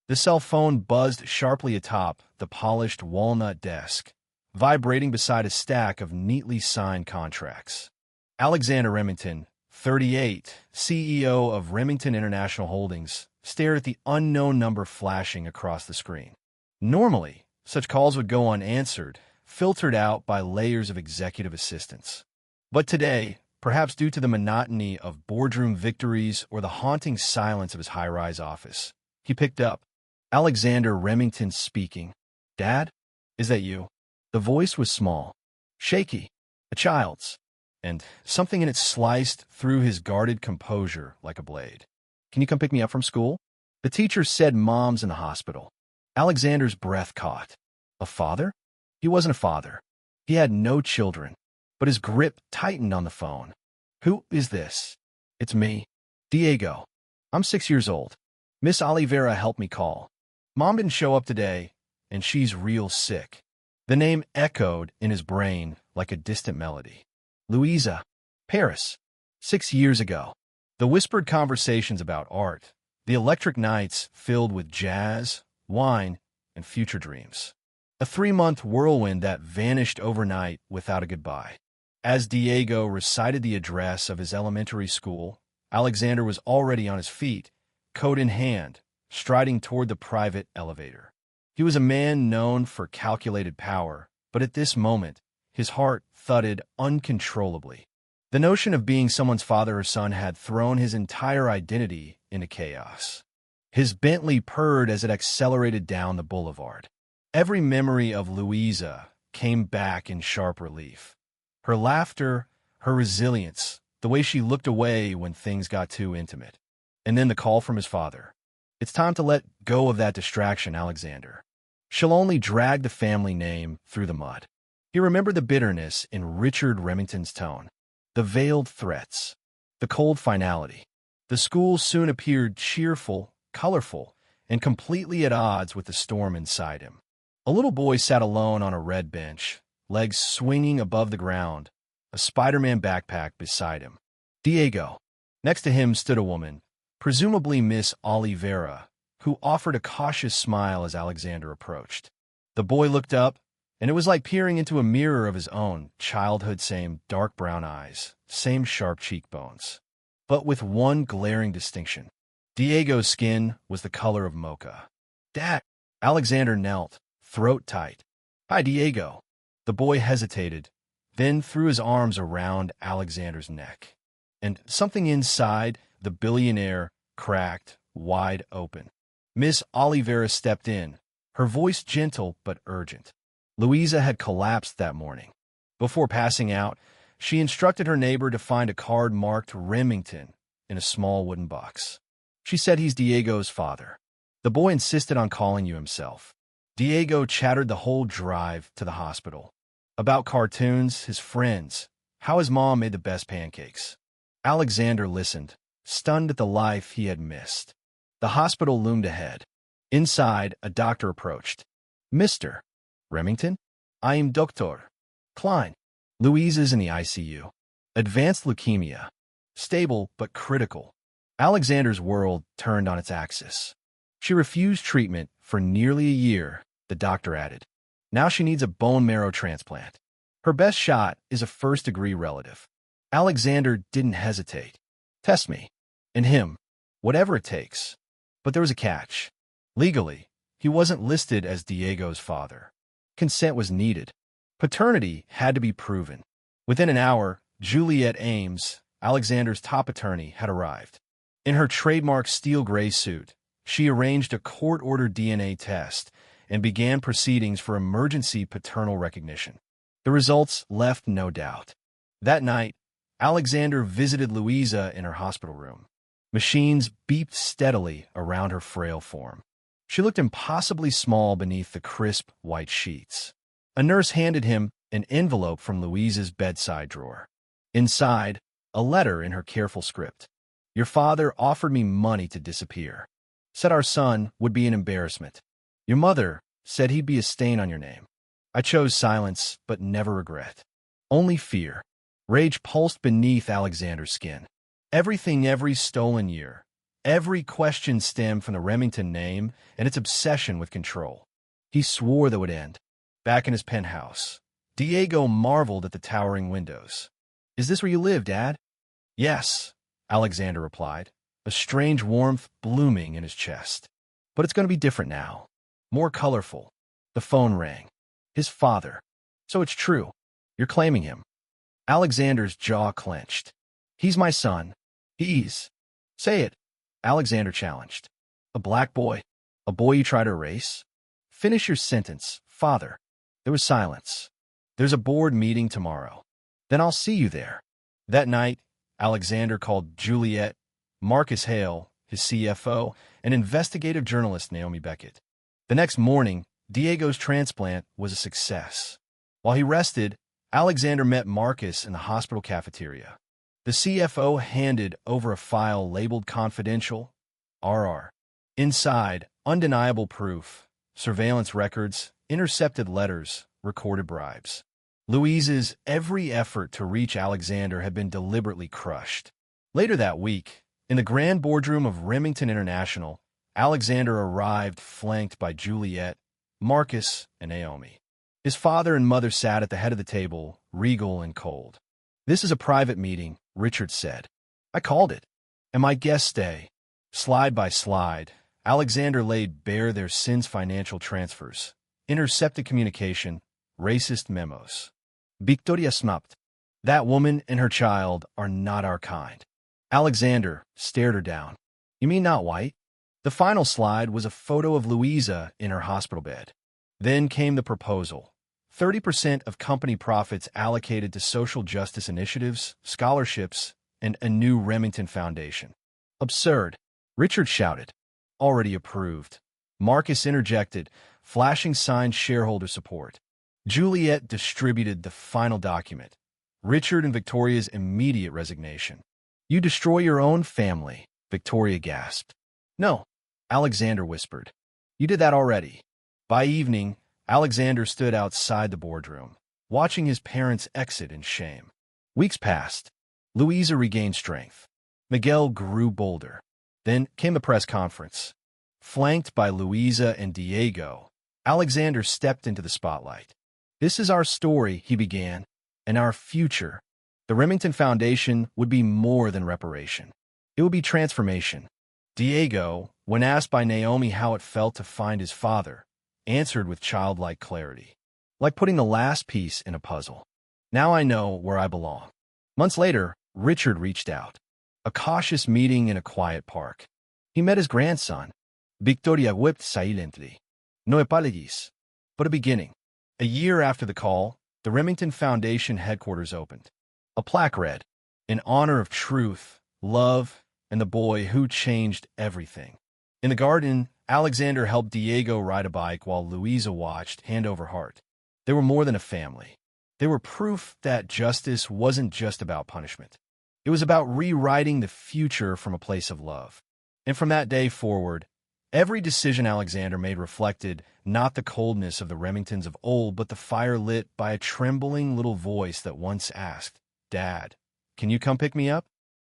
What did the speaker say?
The cell phone buzzed sharply atop the polished walnut desk, vibrating beside a stack of neatly signed contracts. Alexander Remington, 38, CEO of Remington International Holdings, stared at the unknown number flashing across the screen. Normally, such calls would go unanswered, filtered out by layers of executive assistants. But today, perhaps due to the monotony of boardroom victories or the haunting silence of his high-rise office, he picked up. Alexander Remington speaking. "Dad? Is that you?" The voice was small, shaky, a child's, and something in it sliced through his guarded composure like a blade. "Can you come pick me up from school?" The teacher said Mom's in the hospital. Alexander's breath caught. A father? He wasn't a father. He had no children, but his grip tightened on the phone. "Who is this?" "It's me. Diego. I'm 6 years old. Miss Oliveira helped me call. Mom didn't show up today, and she's real sick." The name echoed in his brain like a distant melody. Louisa. Paris. 6 years ago. The whispered conversations about art. The electric nights filled with jazz, wine, and future dreams. A 3-month whirlwind that vanished overnight without a goodbye. As Diego recited the address of his elementary school, Alexander was already on his feet, coat in hand, striding toward the private elevator. He was a man known for calculated power, but at this moment, his heart thudded uncontrollably. The notion of being someone's father or son had thrown his entire identity into chaos. His Bentley purred as it accelerated down the boulevard. Every memory of Louisa came back in sharp relief. Her laughter, her resilience, the way she looked away when things got too intimate. And then the call from his father. "It's time to let go of that distraction, Alexander. She'll only drag the family name through the mud." He remembered the bitterness in Richard Remington's tone, the veiled threats, the cold finality. The school soon appeared cheerful, colorful, and completely at odds with the storm inside him. A little boy sat alone on a red bench, legs swinging above the ground, a Spider-Man backpack beside him. Diego. Next to him stood a woman, presumably Miss Oliveira, who offered a cautious smile as Alexander approached. The boy looked up, and it was like peering into a mirror of his own childhood, same dark brown eyes, same sharp cheekbones. But with one glaring distinction. Diego's skin was the color of mocha. "Dad!" Alexander knelt, throat tight. "Hi, Diego." The boy hesitated, then threw his arms around Alexander's neck. And something inside the billionaire cracked wide open. Miss Oliveira stepped in, her voice gentle but urgent. Louisa had collapsed that morning. Before passing out, she instructed her neighbor to find a card marked Remington in a small wooden box. She said, "He's Diego's father. The boy insisted on calling you himself." Diego chattered the whole drive to the hospital. About cartoons, his friends, how his mom made the best pancakes. Alexander listened, stunned at the life he had missed. The hospital loomed ahead. Inside, a doctor approached. "Mr. Remington? I am Dr. Klein. Louisa's in the ICU. Advanced leukemia. Stable but critical." Alexander's world turned on its axis. "She refused treatment for nearly a year," the doctor added. "Now she needs a bone marrow transplant. Her best shot is a first-degree relative." Alexander didn't hesitate. "Test me. And him. Whatever it takes." But there was a catch. Legally, he wasn't listed as Diego's father. Consent was needed. Paternity had to be proven. Within an hour, Juliet Ames, Alexander's top attorney, had arrived. In her trademark steel gray suit, she arranged a court-ordered DNA test and began proceedings for emergency paternal recognition. The results left no doubt. That night, Alexander visited Louisa in her hospital room. Machines beeped steadily around her frail form. She looked impossibly small beneath the crisp white sheets. A nurse handed him an envelope from Louisa's bedside drawer. Inside, a letter in her careful script. "Your father offered me money to disappear. Said our son would be an embarrassment. Your mother said he'd be a stain on your name. I chose silence, but never regret. Only fear." Rage pulsed beneath Alexander's skin. Every stolen year, Every question stemmed from the Remington name and its obsession with control. He swore that would end. Back in his penthouse, Diego marveled at the towering windows. "Is this where you live, Dad?" "Yes," Alexander replied, a strange warmth blooming in his chest. "But it's going to be different now. More colorful." The phone rang. His father. "So it's true. You're claiming him." Alexander's jaw clenched. "He's my son. He's—" "Say it," Alexander challenged. "A black boy? A boy you try to erase?" "Finish your sentence, father." There was silence. "There's a board meeting tomorrow. Then I'll see you there." That night, Alexander called Juliet, Marcus Hale, his CFO, and investigative journalist Naomi Beckett. The next morning, Diego's transplant was a success. While he rested, Alexander met Marcus in the hospital cafeteria. The CFO handed over a file labeled Confidential, RR. Inside, undeniable proof, surveillance records, intercepted letters, recorded bribes. Louise's every effort to reach Alexander had been deliberately crushed. Later that week, in the grand boardroom of Remington International, Alexander arrived flanked by Juliet, Marcus, and Naomi. His father and mother sat at the head of the table, regal and cold. "This is a private meeting," Richard said. "I called it. And my guests stay." Slide by slide, Alexander laid bare their sins: financial transfers, intercepted communication, racist memos. Victoria snapped. "That woman and her child are not our kind." Alexander stared her down. "You mean not white?" The final slide was a photo of Louisa in her hospital bed. Then came the proposal. 30% of company profits allocated to social justice initiatives, scholarships, and a new Remington Foundation. "Absurd," Richard shouted. "Already approved." Marcus interjected, flashing signed shareholder support. Juliet distributed the final document. Richard and Victoria's immediate resignation. "You destroy your own family," Victoria gasped. "No," Alexander whispered. "You did that already." By evening, Alexander stood outside the boardroom, watching his parents exit in shame. Weeks passed. Louisa regained strength. Miguel grew bolder. Then came the press conference. Flanked by Louisa and Diego, Alexander stepped into the spotlight. "This is our story," he began, "and our future." The Remington Foundation would be more than reparation. It would be transformation. Diego, when asked by Naomi how it felt to find his father, answered with childlike clarity. "Like putting the last piece in a puzzle. Now I know where I belong." Months later, Richard reached out. A cautious meeting in a quiet park. He met his grandson. Victoria wept silently. "No apologies." But a beginning. A year after the call, the Remington Foundation headquarters opened. A plaque read, "In honor of truth, love, and the boy who changed everything." In the garden, Alexander helped Diego ride a bike while Louisa watched, hand over heart. They were more than a family. They were proof that justice wasn't just about punishment. It was about rewriting the future from a place of love. And from that day forward, every decision Alexander made reflected not the coldness of the Remingtons of old, but the fire lit by a trembling little voice that once asked, "Dad, can you come pick me up?"